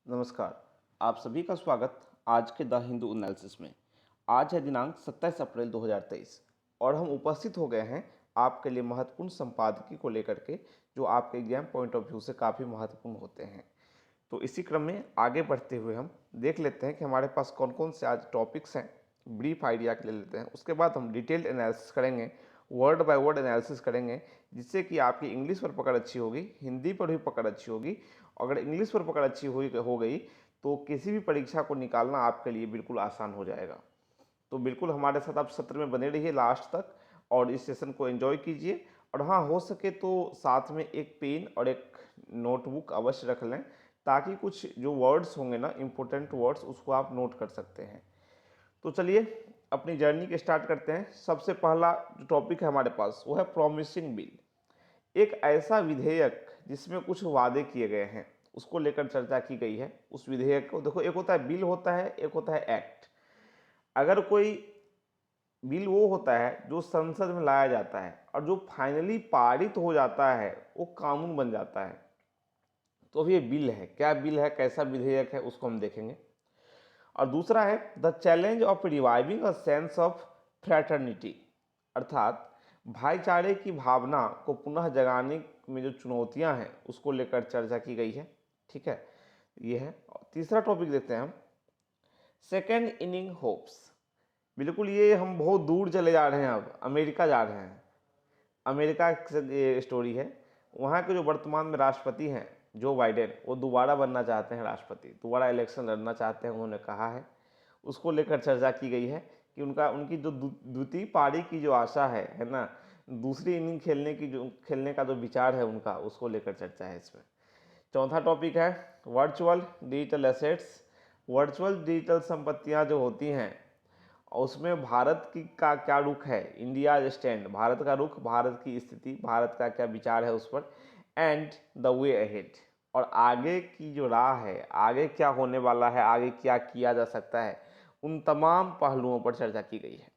नमस्कार। आप सभी का स्वागत आज के द हिंदू एनालिसिस में। आज है दिनांक 27 अप्रैल 2023 और हम उपस्थित हो गए हैं आपके लिए महत्वपूर्ण संपादकीय को लेकर के, जो आपके एग्जाम पॉइंट ऑफ व्यू से काफ़ी महत्वपूर्ण होते हैं। तो इसी क्रम में आगे बढ़ते हुए हम देख लेते हैं कि हमारे पास कौन कौन से आज टॉपिक्स हैं। ब्रीफ आइडिया ले लेते हैं, उसके बाद हम डिटेल्ड एनालिसिस करेंगे, वर्ड बाय वर्ड एनालिसिस करेंगे, जिससे कि आपकी इंग्लिश पर पकड़ अच्छी होगी, हिंदी पर भी पकड़ अच्छी होगी। अगर इंग्लिश पर पकड़ अच्छी हो गई तो किसी भी परीक्षा को निकालना आपके लिए बिल्कुल आसान हो जाएगा। तो बिल्कुल हमारे साथ आप सत्र में बने रहिए लास्ट तक और इस सेशन को एंजॉय कीजिए। और हाँ, हो सके तो साथ में एक पेन और एक नोटबुक अवश्य रख लें, ताकि कुछ जो वर्ड्स होंगे ना, इम्पोर्टेंट वर्ड्स, उसको आप नोट कर सकते हैं। तो चलिए अपनी जर्नी के स्टार्ट करते हैं। सबसे पहला जो टॉपिक है हमारे पास वो है प्रॉमिसिंग बिल। एक ऐसा विधेयक जिसमें कुछ वादे किए गए हैं, उसको लेकर चर्चा की गई है। उस विधेयक को देखो, एक होता है बिल होता है, एक होता है एक्ट। अगर कोई बिल वो होता है जो संसद में लाया जाता है और जो फाइनली पारित हो जाता है, वो कानून बन जाता है। तो अब ये बिल है, क्या बिल है, कैसा विधेयक है, उसको हम देखेंगे। और दूसरा है the challenge of reviving a sense of fraternity, अर्थात भाईचारे की भावना को पुनः जगाने में जो चुनौतियां हैं, उसको लेकर चर्चा की गई है। ठीक है, ये है। और तीसरा टॉपिक देखते हैं हम, सेकेंड इनिंग होप्स। बिल्कुल ये हम बहुत दूर चले जा रहे हैं, अब अमेरिका जा रहे हैं। अमेरिका की स्टोरी है। वहाँ के जो वर्तमान में राष्ट्रपति हैं जो बाइडेन, वो दोबारा बनना चाहते हैं राष्ट्रपति, दोबारा इलेक्शन लड़ना चाहते हैं, उन्होंने कहा है। उसको लेकर चर्चा की गई है कि उनकी जो द्वितीय पारी की जो आशा है ना, दूसरी इनिंग खेलने का जो विचार है उनका, उसको लेकर चर्चा है इसमें। चौथा टॉपिक है virtual digital assets. Virtual digital संपत्तियां जो होती हैं, उसमें भारत की का क्या रुख है, इंडिया स्टैंड, भारत का रुख, भारत की स्थिति, भारत का क्या विचार है उस पर, एंड द वे अहेड, और आगे की जो राह है, आगे क्या होने वाला है, आगे क्या किया जा सकता है, उन तमाम पहलुओं पर चर्चा की गई है।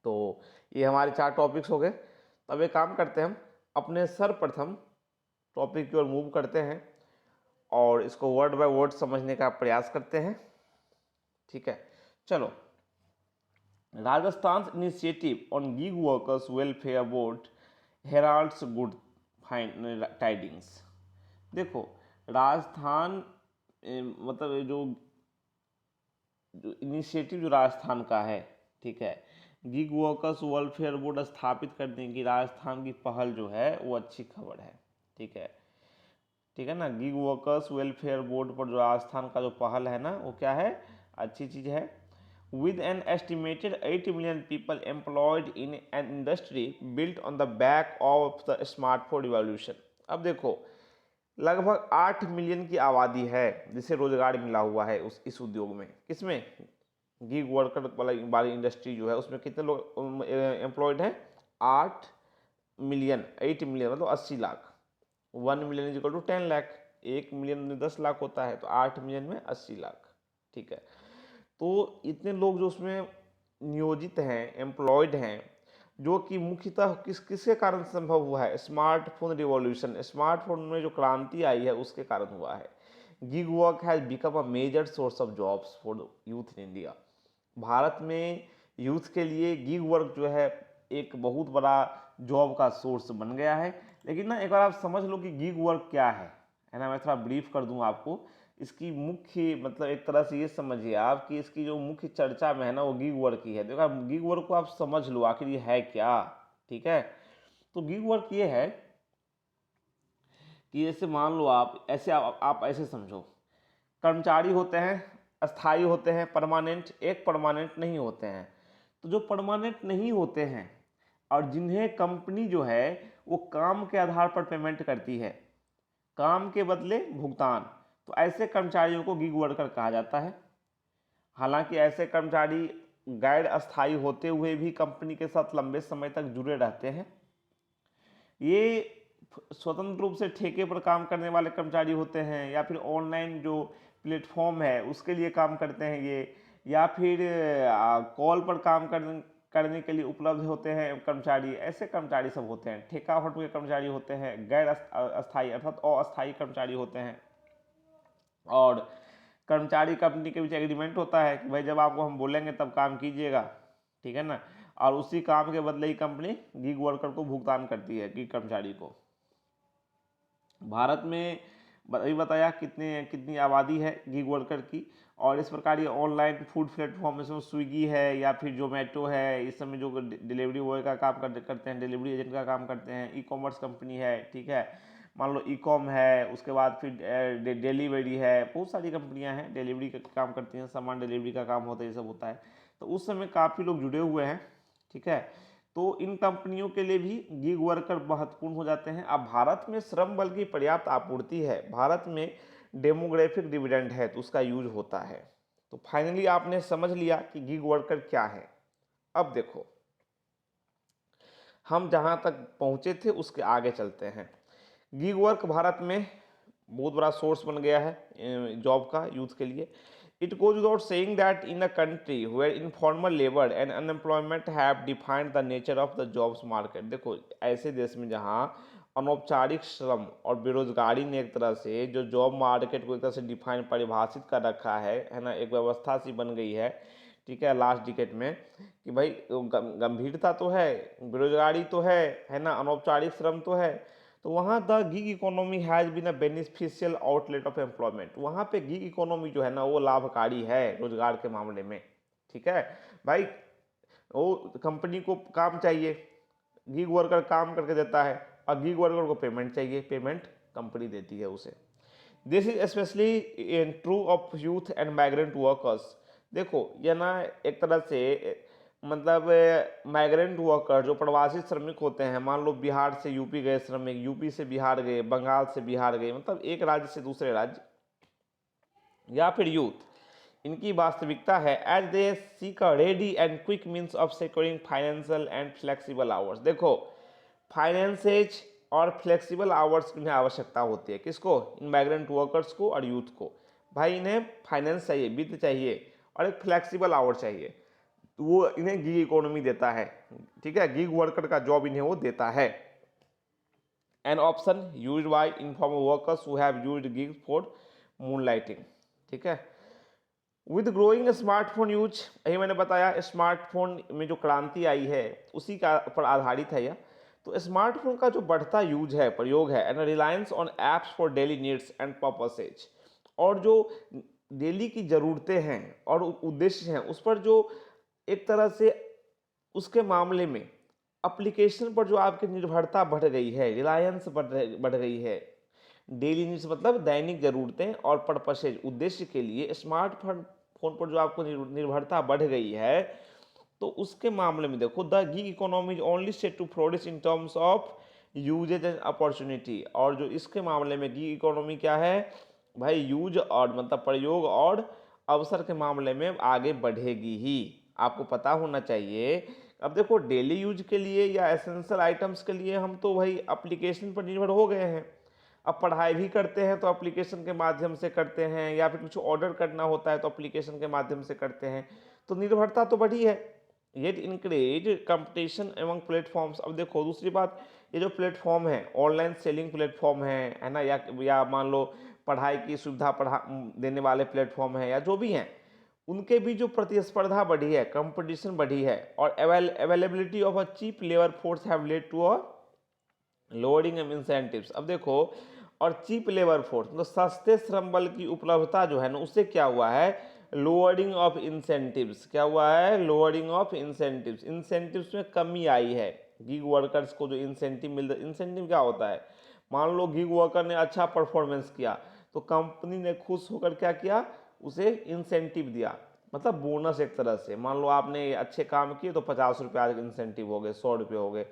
तो ये हमारे 4 टॉपिक्स हो गए। तब एक काम करते हैं, हम अपने सर्वप्रथम टॉपिक की ओर मूव करते हैं और इसको वर्ड बाय वर्ड समझने का प्रयास करते हैं। ठीक है, चलो। Rajasthan initiative on gig workers welfare board heralds good tidings. देखो, राजस्थान मतलब जो जो इनिशिएटिव जो राजस्थान का है, ठीक है, गिग वर्कर्स वेलफेयर बोर्ड स्थापित करने की राजस्थान की पहल जो है वो अच्छी खबर है। ठीक है, ठीक है ना। गिग वर्कर्स वेलफेयर बोर्ड पर जो राजस्थान का जो पहल है ना, वो क्या है, अच्छी चीज़ है। with an estimated 80 million people employed in an industry built on the back of the smartphone revolution। अब देखो, लगभग 8 मिलियन की आबादी है जिसे रोजगार मिला हुआ है इस उद्योग में। किसमें? गिग वर्कर वाली इंडस्ट्री जो है, उसमें कितने लोग एम्प्लॉयड हैं? 8 मिलियन। 8 मिलियन मतलब 80 lakh. 1 million is equal to 10 lakh. 1 million में 10 लाख होता है, तो 8 मिलियन में 80 लाख। ठीक है, तो इतने लोग जो उसमें नियोजित हैं, एम्प्लॉयड हैं, जो कि मुख्यतः किसके कारण संभव हुआ है? स्मार्टफोन रिवॉल्यूशन, स्मार्टफोन में जो क्रांति आई है उसके कारण हुआ है। Gig work has become a major source of jobs for youth in India. भारत में यूथ के लिए गिग वर्क जो है एक बहुत बड़ा जॉब का सोर्स बन गया है। लेकिन ना, एक बार आप समझ लो कि गिग वर्क क्या है ना। मैं थोड़ा ब्रीफ कर दूं आपको। इसकी मुख्य मतलब एक तरह से ये समझिए आप कि इसकी जो मुख्य चर्चा में है ना, वो गिग वर्क की है। देखो, गिग वर्क को आप समझ लो आखिर ये है क्या। ठीक है, तो गिग वर्क ये है कि जैसे मान लो आप ऐसे आप ऐसे समझो, कर्मचारी होते हैं, अस्थाई होते हैं, परमानेंट, एक परमानेंट नहीं होते हैं। तो जो परमानेंट नहीं होते हैं और जिन्हें कंपनी जो है वो काम के आधार पर पेमेंट करती है, काम के बदले भुगतान, तो ऐसे कर्मचारियों को गिग वर्कर कहा जाता है। हालांकि ऐसे कर्मचारी गैर अस्थायी होते हुए भी कंपनी के साथ लंबे समय तक जुड़े रहते हैं। ये स्वतंत्र रूप से ठेके पर काम करने वाले कर्मचारी होते हैं, या फिर ऑनलाइन जो प्लेटफॉर्म है उसके लिए काम करते हैं ये, या फिर कॉल पर काम करने के लिए उपलब्ध होते हैं कर्मचारी। ऐसे कर्मचारी सब होते हैं। ठेका हट के कर्मचारी होते हैं, गैर अस्थायी अर्थात अस्थायी कर्मचारी होते हैं। और कर्मचारी कंपनी के बीच एग्रीमेंट होता है कि भाई जब आपको हम बोलेंगे तब काम कीजिएगा, ठीक है ना। और उसी काम के बदले ही कंपनी गिग वर्कर को भुगतान करती है, गिग कर्मचारी को। भारत में अभी बताया कितनी आबादी है गिग वर्कर की। और इस प्रकार ये ऑनलाइन फूड प्लेटफॉर्म, इसमें स्विगी है या फिर जोमेटो है, इस समय जो डिलीवरी बॉय का काम करते हैं, डिलीवरी एजेंट का काम करते हैं, ई कॉमर्स कंपनी है, ठीक है, मान लो ई कॉम है, उसके बाद फिर डिलीवरी है, बहुत सारी कंपनियां हैं डिलीवरी का काम करती हैं, सामान डिलीवरी का काम होता है, ये सब होता है। तो उस समय काफ़ी लोग जुड़े हुए हैं, ठीक है। तो इन कंपनियों के लिए भी गिग वर्कर महत्वपूर्ण हो जाते हैं। अब भारत में श्रम बल की पर्याप्त आपूर्ति है, भारत में डेमोग्राफिक डिविडेंड है, तो उसका यूज होता है। तो फाइनली आपने समझ लिया कि गिग वर्कर क्या है। अब देखो हम जहां तक पहुंचे थे उसके आगे चलते हैं। गिग वर्क भारत में बहुत बड़ा सोर्स बन गया है जॉब का यूथ के लिए। It goes without saying that in a country where informal labour and unemployment have defined the nature of the jobs market. देखो ऐसे देश में जहाँ अनौपचारिक श्रम और बेरोजगारी ने एक तरह से जो जॉब मार्केट को एक तरह से डिफाइन परिभाषित कर रखा है ना, एक व्यवस्था सी बन गई है, ठीक है, लास्ट डिकेट में, कि भाई गंभीरता तो है, बेरोजगारी तो है ना, अनौपचारिक श्रम तो है। तो वहाँ the gig economy has been a beneficial outlet of employment. वहाँ पे गिग इकोनॉमी जो है ना वो लाभकारी है रोजगार के मामले में, ठीक है भाई। वो कंपनी को काम चाहिए, गिग वर्कर काम करके देता है, और गिग वर्कर को पेमेंट चाहिए, पेमेंट कंपनी देती है उसे। This is specially in true of youth and migrant workers. देखो ये ना एक तरह से मतलब माइग्रेंट वर्कर जो प्रवासी श्रमिक होते हैं, मान लो बिहार से यूपी गए श्रमिक, यूपी से बिहार गए, बंगाल से बिहार गए, मतलब एक राज्य से दूसरे राज्य, या फिर यूथ, इनकी वास्तविकता है as they seek a ready and quick means of securing financial and flexible hours. देखो फाइनेंसेज और फ्लेक्सिबल आवर्स की उन्हें आवश्यकता होती है, किसको, इन माइग्रेंट वर्कर्स को और यूथ को। भाई इन्हें फाइनेंस चाहिए, वित्त चाहिए, और एक फ्लेक्सिबल आवर चाहिए, तो वो इन्हें गिग इकोनॉमी देता है, ठीक है, गिग वर्कर का जॉब इन्हें वो देता है। An option use by informal workers who have used gig for moonlighting, ठीक है। विद ग्रोइंग स्मार्टफोन यूज, यही मैंने बताया स्मार्टफोन में जो क्रांति आई है उसी का पर आधारित है यह। तो स्मार्टफोन का जो बढ़ता यूज है, प्रयोग है, and reliance on apps for daily needs and purposes, और जो डेली की ज़रूरतें हैं और उद्देश्य हैं उस पर जो एक तरह से उसके मामले में एप्लीकेशन पर जो आपकी निर्भरता बढ़ गई है, रिलायंस बढ़ गई है, डेली नीड्स मतलब दैनिक जरूरतें और पर्पसेज उद्देश्य के लिए स्मार्टफोन पर जो आपको निर्भरता बढ़ गई है, तो उसके मामले में देखो the gig economy is only set to flourish in terms of usages and opportunity. और जो इसके मामले में गिग इकोनॉमी क्या है भाई, यूज और मतलब प्रयोग और अवसर के मामले में आगे बढ़ेगी ही, आपको पता होना चाहिए। अब देखो डेली यूज के लिए या एसेंशियल आइटम्स के लिए हम तो भाई एप्लीकेशन पर निर्भर हो गए हैं। अब पढ़ाई भी करते हैं तो एप्लीकेशन के माध्यम से करते हैं, या फिर कुछ ऑर्डर करना होता है तो एप्लीकेशन के माध्यम से करते हैं, तो निर्भरता तो बढ़ी है। येट इंक्रीज कंपटीशन एवं प्लेटफॉर्म्स। अब देखो दूसरी बात, ये जो प्लेटफॉर्म है, ऑनलाइन सेलिंग प्लेटफॉर्म है ना, या मान लो पढ़ाई की सुविधा देने वाले प्लेटफॉर्म है, या जो भी हैं, उनके भी जो प्रतिस्पर्धा बढ़ी है, कंपटीशन बढ़ी है, और availability of a cheap labour force have led to a lowering of incentives. अब देखो, और चीप लेबर फोर्स मतलब सस्ते श्रम बल की उपलब्धता जो है ना, उससे क्या हुआ है, लोअरिंग ऑफ इंसेंटिव्स। क्या हुआ है, लोअरिंग ऑफ इंसेंटिव्स, इंसेंटिव्स में कमी आई है। गिग वर्कर्स को जो इंसेंटिव मिलता है, इंसेंटिव क्या होता है, मान लो गिग वर्कर ने अच्छा परफॉर्मेंस किया तो कंपनी ने खुश होकर क्या किया, उसे इंसेंटिव दिया, मतलब बोनस एक तरह से। मान लो आपने अच्छे काम किए तो 50 रुपये आज इंसेंटिव हो गए, 100 रुपये हो गए।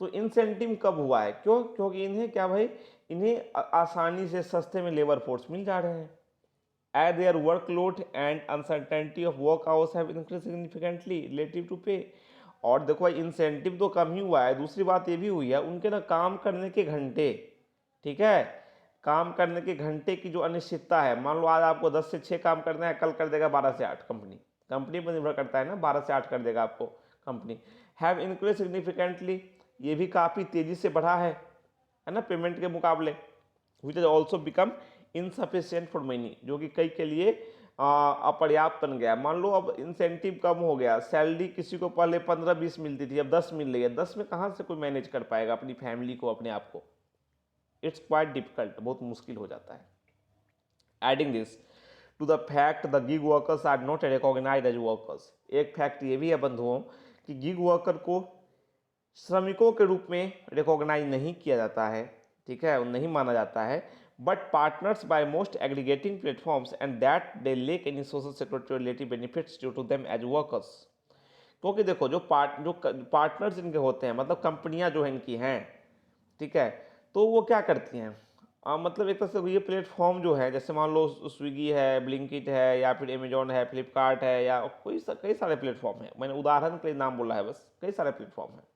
तो इंसेंटिव कब हुआ है, क्यों, क्योंकि इन्हें क्या भाई, इन्हें आसानी से सस्ते में लेबर फोर्स मिल जा रहे हैं। As their workload and uncertainty of work hours have increase significantly relative to pay. और देखो भाई इंसेंटिव तो कम ही हुआ है, दूसरी बात ये भी हुई है उनके ना काम करने के घंटे, ठीक है, काम करने के घंटे की जो अनिश्चितता है, मान लो आज आपको 10 से 6 काम करना है, कल कर देगा 12 से 8, कंपनी पर निर्भर करता है ना, 12 से 8 कर देगा आपको कंपनी। हैव इंक्रीज सिग्निफिकेंटली, ये भी काफ़ी तेज़ी से बढ़ा है ना, पेमेंट के मुकाबले, which is also become insufficient for many, जो कि कई के लिए अपर्याप्त बन गया। मान लो अब इंसेंटिव कम हो गया, सैलरी किसी को पहले 15-20 मिलती थी, अब 10 मिल रही है, 10 में कहाँ से कोई मैनेज कर पाएगा अपनी फैमिली को, अपने आप को? इट्स क्वाइट डिफिकल्ट, बहुत मुश्किल हो जाता है। Adding this to the fact the gig workers are not recognised as workers, एक फैक्ट ये भी है बंधुओं कि गिग वर्कर को श्रमिकों के रूप में रिकॉग्नाइज नहीं किया जाता है, ठीक है, नहीं माना जाता है, but partners by most aggregating platforms and that they lack any social security related benefits due to them as workers. क्योंकि देखो जो पार्टनर्स इनके होते हैं, मतलब कंपनियां जो है इनकी हैं, ठीक है, तो वो क्या करती हैं, मतलब एक तरह से ये प्लेटफॉर्म जो है, जैसे मान लो स्विगी है, ब्लिंकिट है, या फिर अमेजोन है, फ्लिपकार्ट है, या कई सारे प्लेटफॉर्म हैं, मैंने उदाहरण के लिए नाम बोला है बस, कई सारे प्लेटफॉर्म हैं।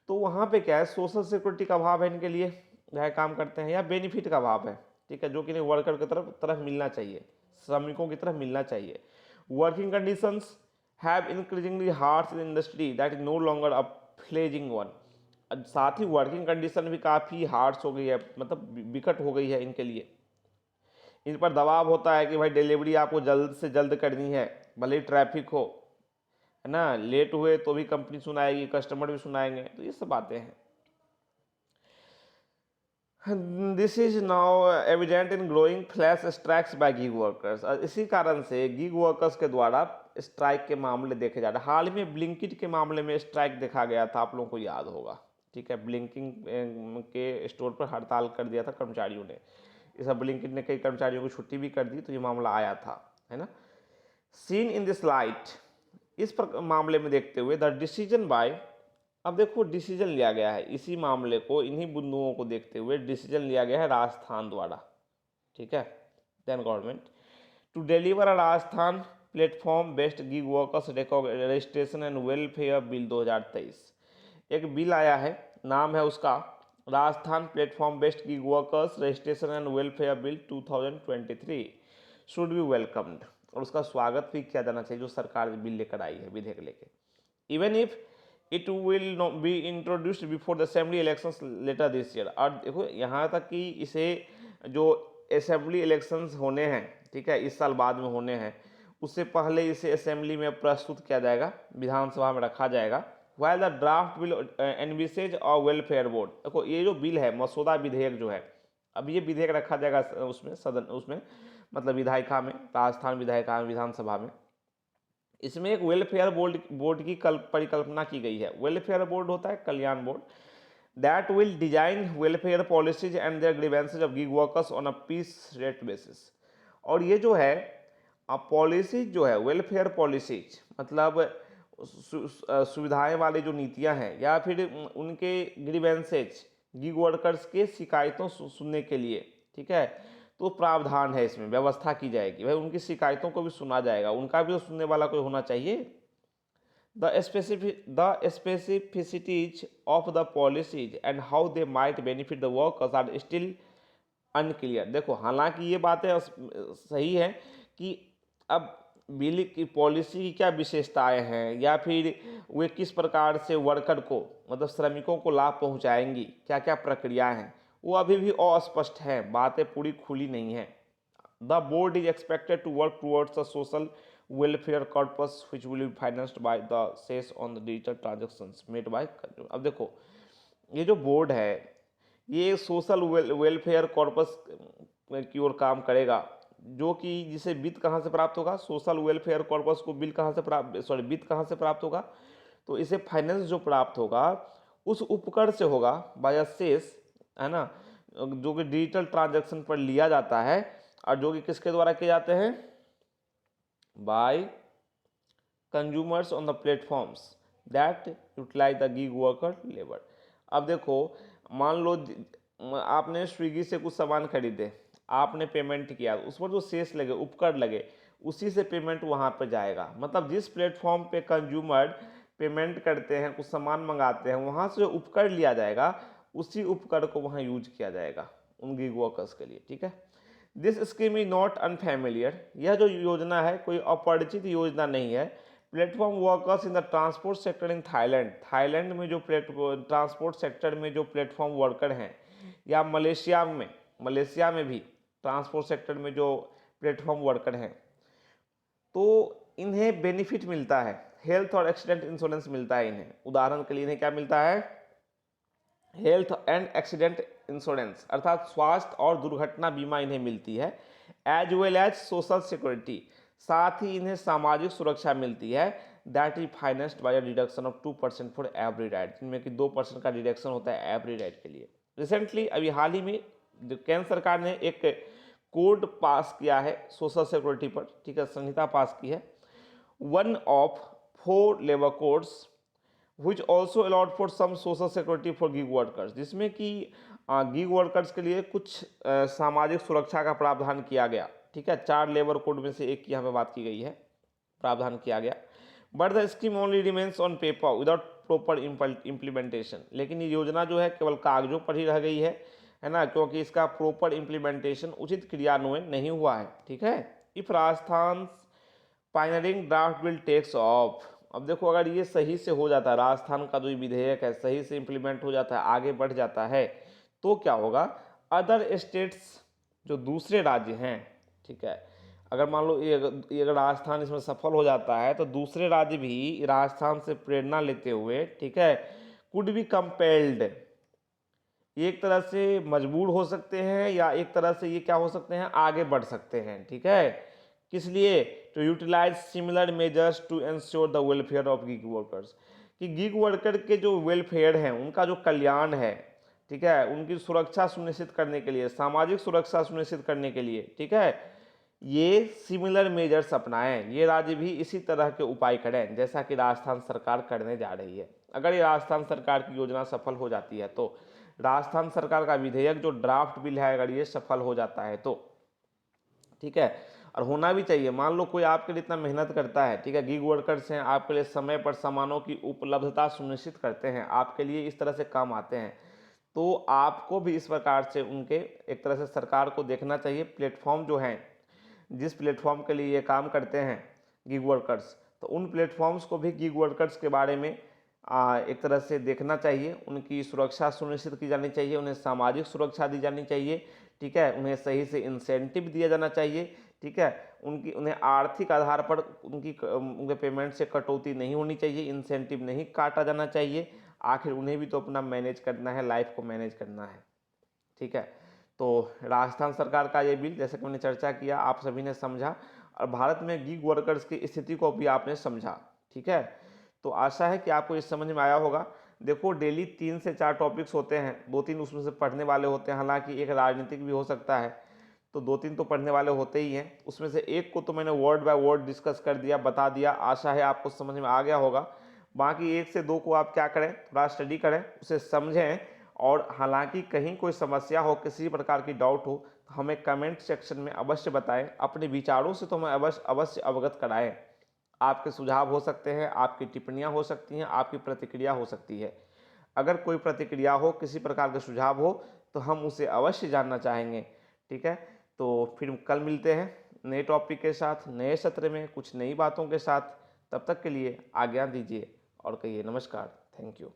तो वहाँ पे क्या है, सोशल सिक्योरिटी का अभाव है इनके लिए, वह काम करते हैं, या बेनिफिट का अभाव है, ठीक है, जो कि इन्हें वर्कर की तरफ मिलना चाहिए, श्रमिकों की तरफ मिलना चाहिए। Working conditions have increasingly harsh in industry that is no longer a fledging one. साथ ही वर्किंग कंडीशन भी काफ़ी हार्श हो गई है, मतलब विकट हो गई है इनके लिए। इन पर दबाव होता है कि भाई डिलीवरी आपको जल्द से जल्द करनी है, भले ही ट्रैफिक हो, है ना, लेट हुए तो भी कंपनी सुनाएगी, कस्टमर भी सुनाएंगे, तो ये सब बातें हैं। This is now evident in growing flash strikes by gig workers. इसी कारण से गिग वर्कर्स के द्वारा स्ट्राइक के मामले देखे जा रहे हैं। हाल में ब्लिंकिट के मामले में स्ट्राइक देखा गया था, आप लोगों को याद होगा, ठीक है, ब्लिंकिंग के स्टोर पर हड़ताल कर दिया था कर्मचारियों ने। इस ब्लिंकिट ने कई कर्मचारियों को छुट्टी भी कर दी, तो ये मामला आया था, है ना। सीन इन दिस लाइट, इस मामले में देखते हुए द डिसीजन बाय, अब देखो डिसीजन लिया गया है इसी मामले को, इन्हीं बिंदुओं को देखते हुए डिसीजन लिया गया है राजस्थान द्वारा, ठीक है, then government to deliver a Rajasthan platform based gig workers registration and welfare bill 2023। एक बिल आया है, नाम है उसका Rajasthan platform based gig workers registration and welfare bill 2023 should be welcomed, और उसका स्वागत भी किया जाना चाहिए, जो सरकार बिल लेकर आई है, विधेयक लेकर। Even if it will not be introduced before the assembly elections later this year. और देखो यहाँ तक कि इसे जो असेंबली इलेक्शंस होने हैं, ठीक है, इस साल बाद में होने हैं, उससे पहले इसे असेंबली में प्रस्तुत किया जाएगा, विधानसभा में रखा जाएगा। While the draft bill envisages और वेलफेयर बोर्ड, देखो ये जो बिल है, मसौदा विधेयक जो है, अब ये विधेयक रखा जाएगा उसमें सदन, उसमें मतलब विधायिका में, राजस्थान विधायिका में, विधानसभा में। इसमें एक वेलफेयर बोर्ड की परिकल्पना की गई है। वेलफेयर बोर्ड होता है कल्याण board, that will design welfare policies and their grievances of gig workers on a piece rate basis. और ये जो है पॉलिसीज जो है, वेलफेयर पॉलिसीज मतलब सुविधाएं वाली जो नीतियां हैं, या फिर उनके ग्रीवेंसेज, गिग वर्कर्स के शिकायतों सुनने के लिए, ठीक है, तो प्रावधान है, इसमें व्यवस्था की जाएगी, भाई उनकी शिकायतों को भी सुना जाएगा, उनका भी तो सुनने वाला कोई होना चाहिए। The specificities of the policies and how they might benefit the workers are still unclear. देखो हालांकि ये बातें सही है कि अब बिल की पॉलिसी की क्या विशेषताएं हैं, या फिर वे किस प्रकार से वर्कर को, मतलब श्रमिकों को लाभ पहुंचाएंगी, क्या क्या प्रक्रियाएं हैं, वो अभी भी अस्पष्ट है, बातें पूरी खुली नहीं है। The board is expected to work towards a social welfare corpus which will be financed by the cess on the digital transactions made by. अब देखो ये जो बोर्ड है, ये सोशल वेलफेयर कॉर्पस की ओर काम करेगा, जो कि जिसे वित्त कहाँ से प्राप्त होगा, सोशल वेलफेयर कॉर्पस को वित्त कहाँ से प्राप्त होगा, तो इसे फाइनेंस जो प्राप्त होगा उस उपकर से होगा, बाय सेस, है ना, जो कि डिजिटल ट्रांजैक्शन पर लिया जाता है, और जो कि किसके द्वारा किए जाते हैं, by consumers on the platforms that utilise the gig worker labour. अब देखो मान लो आपने स्विगी से कुछ सामान खरीदे, आपने पेमेंट किया, उस पर जो शेष लगे, उपकर लगे, उसी से पेमेंट वहाँ पर जाएगा। मतलब जिस प्लेटफॉर्म पे कंज्यूमर पेमेंट करते हैं, कुछ सामान मंगाते हैं, वहाँ से जो उपकर लिया जाएगा, उसी उपकर को वहाँ यूज किया जाएगा उन गिग वर्कर्स के लिए, ठीक है। This scheme is not unfamiliar, यह जो योजना है कोई अपरिचित योजना नहीं है। Platform workers in the transport sector in Thailand, Thailand में जो ट्रांसपोर्ट सेक्टर में जो प्लेटफॉर्म वर्कर हैं, या मलेशिया में भी, ट्रांसपोर्ट सेक्टर में जो प्लेटफॉर्म वर्कर हैं, तो इन्हें बेनिफिट मिलता है, हेल्थ और एक्सीडेंट इंश्योरेंस मिलता है इन्हें। उदाहरण के लिए इन्हें क्या मिलता है, हेल्थ एंड एक्सीडेंट इंश्योरेंस अर्थात स्वास्थ्य और दुर्घटना बीमा इन्हें मिलती है, as well as social security, साथ ही इन्हें सामाजिक सुरक्षा मिलती है, that is financed by a deduction of 2% for every ride, जिनमें कि 2% का डिडक्शन होता है एवरी राइड के लिए। रिसेंटली अभी हाल ही में जो केंद्र सरकार ने एक कोड पास किया है सोशल सिक्योरिटी पर, ठीक है, संहिता पास की है, one of 4 labour codes which also allowed for some social security for gig workers, जिसमें कि गिग वर्कर्स के लिए कुछ सामाजिक सुरक्षा का प्रावधान किया गया, ठीक है। 4 लेबर कोड में से एक की यहाँ पे बात की गई है, प्रावधान किया गया, but the scheme only remains on paper without proper implementation, लेकिन ये योजना जो है केवल कागजों पर ही रह गई है ना, क्योंकि इसका प्रॉपर इम्प्लीमेंटेशन, उचित क्रियान्वयन नहीं हुआ है, ठीक है। If Rajasthan pioneering draft bill takes off, अब देखो अगर ये सही से हो जाता है, राजस्थान का जो विधेयक है सही से इम्प्लीमेंट हो जाता है, आगे बढ़ जाता है, तो क्या होगा, अदर स्टेट्स जो दूसरे राज्य हैं, ठीक है, अगर मान लो ये अगर राजस्थान इसमें सफल हो जाता है तो दूसरे राज्य भी राजस्थान से प्रेरणा लेते हुए, ठीक है, कुड बी कंपेल्ड, एक तरह से मजबूर हो सकते हैं या एक तरह से ये क्या हो सकते हैं, आगे बढ़ सकते हैं, ठीक है। किस लिए, to utilise similar measures to ensure the welfare of gig workers, कि गिग वर्कर के जो वेलफेयर हैं, उनका जो कल्याण है, ठीक है, उनकी सुरक्षा सुनिश्चित करने के लिए, सामाजिक सुरक्षा सुनिश्चित करने के लिए, ठीक है, ये सिमिलर मेजर्स अपनाएं, ये राज्य भी इसी तरह के उपाय करें जैसा कि राजस्थान सरकार करने जा रही है। अगर ये राजस्थान सरकार की योजना सफल हो जाती है तो राजस्थान सरकार का विधेयक जो ड्राफ्ट बिल है अगर ये सफल हो जाता है तो, ठीक है, और होना भी चाहिए। मान लो कोई आपके लिए इतना मेहनत करता है, ठीक है, गिग वर्कर्स हैं, आपके लिए समय पर सामानों की उपलब्धता सुनिश्चित करते हैं, आपके लिए इस तरह से काम आते हैं, तो आपको भी इस प्रकार से उनके, एक तरह से सरकार को देखना चाहिए, प्लेटफॉर्म जो हैं, जिस प्लेटफॉर्म के लिए ये काम करते हैं गिग वर्कर्स, तो उन प्लेटफॉर्म्स को भी गिग वर्कर्स के बारे में एक तरह से देखना चाहिए, उनकी सुरक्षा सुनिश्चित की जानी चाहिए, उन्हें सामाजिक सुरक्षा दी जानी चाहिए, ठीक है, उन्हें सही से इंसेंटिव दिया जाना चाहिए, ठीक है, उन्हें आर्थिक आधार पर उनके पेमेंट से कटौती नहीं होनी चाहिए, इंसेंटिव नहीं काटा जाना चाहिए, आखिर उन्हें भी तो अपना मैनेज करना है, लाइफ को मैनेज करना है, ठीक है। तो राजस्थान सरकार का ये बिल, जैसे कि मैंने चर्चा किया, आप सभी ने समझा और भारत में गिग वर्कर्स की स्थिति को भी आपने समझा, ठीक है। तो आशा है कि आपको इस समझ में आया होगा। देखो डेली 3 से 4 टॉपिक्स होते हैं, 2-3 उसमें से पढ़ने वाले होते हैं, हालांकि एक राजनीतिक भी हो सकता है, तो 2-3 तो पढ़ने वाले होते ही हैं, उसमें से एक को तो मैंने वर्ड बाय वर्ड डिस्कस कर दिया, बता दिया, आशा है आपको समझ में आ गया होगा। बाकी 1 से 2 को आप क्या करें, थोड़ा स्टडी करें, उसे समझें, और हालांकि कहीं कोई समस्या हो, किसी प्रकार की डाउट हो तो हमें कमेंट सेक्शन में अवश्य बताएं, अपने विचारों से तो हमें अवश्य अवगत कराएं। आपके सुझाव हो सकते हैं, आपकी टिप्पणियां हो सकती हैं, आपकी प्रतिक्रिया हो सकती है। अगर कोई प्रतिक्रिया हो, किसी प्रकार का सुझाव हो तो हम उसे अवश्य जानना चाहेंगे, ठीक है। तो फिर कल मिलते हैं नए टॉपिक के साथ, नए सत्र में कुछ नई बातों के साथ। तब तक के लिए आज्ञा दीजिए और कहिए नमस्कार, थैंक यू।